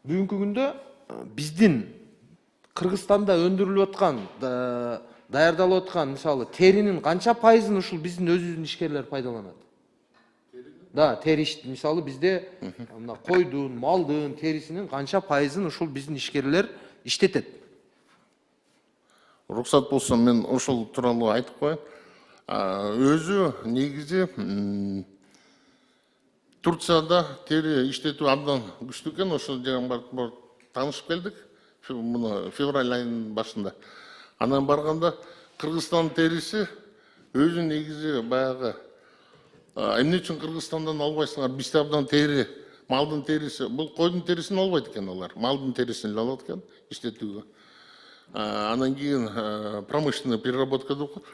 бүгүнкү күндө биздин Кыргызстанда өндүрүлүп аткан, даярдалып аткан мисалы теринин канча пайызын ушул биздин өзүбүздүн ишкерлер пайдаланат? Да, тери мисалы бизде мына койдун, малдын терисинин канча пайызын ушул биздин ишкерлер иштетет? Уруксат болсо мен ошол тууралуу айтып коеюн. Өзү негизи Турцияда тери иштетүү абдан күчтүү экен. Ошол жерге барып таанышып келдик. Муну февраль айынын башында. Анан барганда Кыргызстан териси өзү негизи баягы эмне үчүн Кыргызстандан албайсыңар? Бизде абдан тери, малдын терisi, бул койдун терисин албайт экен алар. Малдын терисин алат экен иштетүүгө. Анан кийин промышленный переработка деп коет.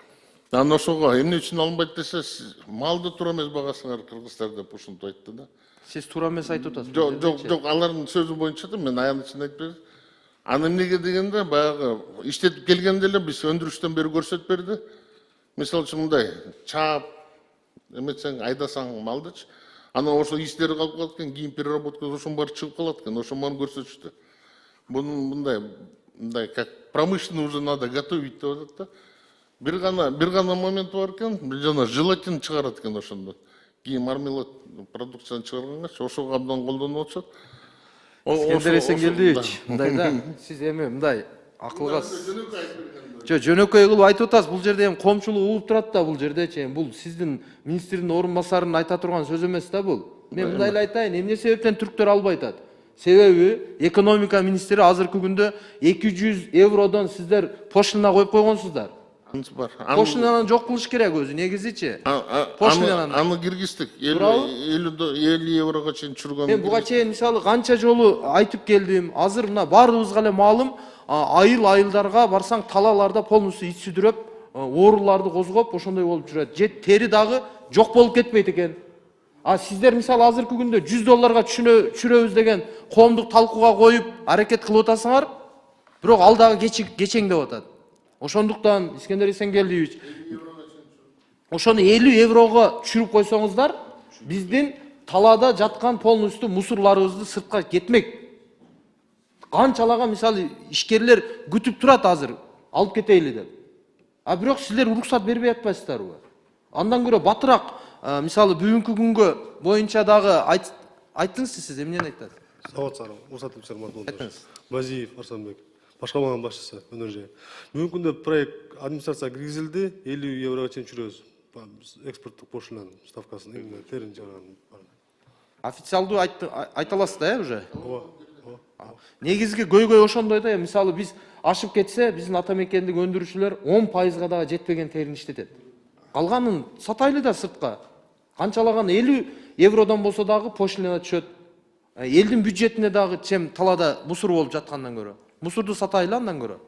Анан ошого эмне үчүн алынбайт десе, малды туура эмес багасыңар кыргыздар деп ушинтип айтты да. Сиз туура эмес айтып атасыз. Жок, алардын сөзү боюнча да мен аянтчаны айтып бердим. Анан эмнеге дегенде баягы иштетип келгенде эле биз өндүрүштөн бери көрсөтүп берди. Мисалы үчүн мындай чаап эметсең айдасаң малдычы, анан ошо истери калып калат экен, кийин переработкада ошонун баары чыгып калат экен, ошону көрсөтүштү. Бунун мындай как промышленно уже надо готовить деп атат да. Бир гана момент бар экен, жана желатин чыгарат экен ошондон. Кийин мармелад продукцияны чыгарганга ошого абдан колдонуп атышат. Искендер Эсенгелдиевич, мындай да, сиз эми мындай акылга жөнөкөй кылып айтып атасыз. Бул жерде эми коомчулук угуп турат да, бул жердечи. Бул сиздин министрдин орун басарынын айта турган сөзү эмес да бул. Мен мындай эле айтайын, эмне себептен түрктөр албай атат? Себеби экономика министри азыркы күндө 200 евродон сиздер пошлина коюп койгонсуздар. Пошлинаны жок кылыш керек өзү негизичи. Аны киргиздик. 50 еврого чейин түшүргөн. Мен буга чейин мисалы канча жолу айтып келдим. Азыр мына баарыбызга эле маалым, айылдарга барсаң талаларда полностью ит сүдүрөп, ооруларды козгоп, ошондой болуп жүрөт. Же тери дагы жок болуп кетпейт экен. Сиздер мисалы азыркы күндө $100 түшүрөбүз деген коомдук талкууга коюп, аракет кылып атасыңар, бирок ал дагы кечең деп атат. Ошондуктан Искендер Эсенгелдиевич, ошону 50 еврого түшүрүп койсоңуздар, биздин талаада жаткан полностью мусорларыбызды сыртка кетмек. Канчалаган мисалы ишкерлер күтүп турат азыр, алып кетейли деп. Бирок силер уруксат бербей атпайсыздарбы? Андан көрө батыраак, мисалы бүгүнкү күнгө боюнча дагы айттыңыз сиз эмнени айтасыз? Сауат сарым, уруксат Мардулович, Базиев Арсанбек, башкарма башчысы НРЖ. Бүгүнкү күндө проект администрация киргизилди, 50 еврого чейин түшүрөбүз. Экспорттук пошлинанын ставкасын терин чыгарган. Официалдуу айта аласыз да, уже? Негизги көйгөй ошондой да, мисалы биз ашып кетсе, биздин ата мекендик өндүрүүчүлөр 10%га дагы жетпеген терин иштетет. Калганын сатайлы да сыртка. Канчалаган 50 евродон болсо дагы пошлина түшөт. Элдин бюджетине дагы чем талаада мусор болуп жаткандан көрө. Мусорду сатайлы андан көрө.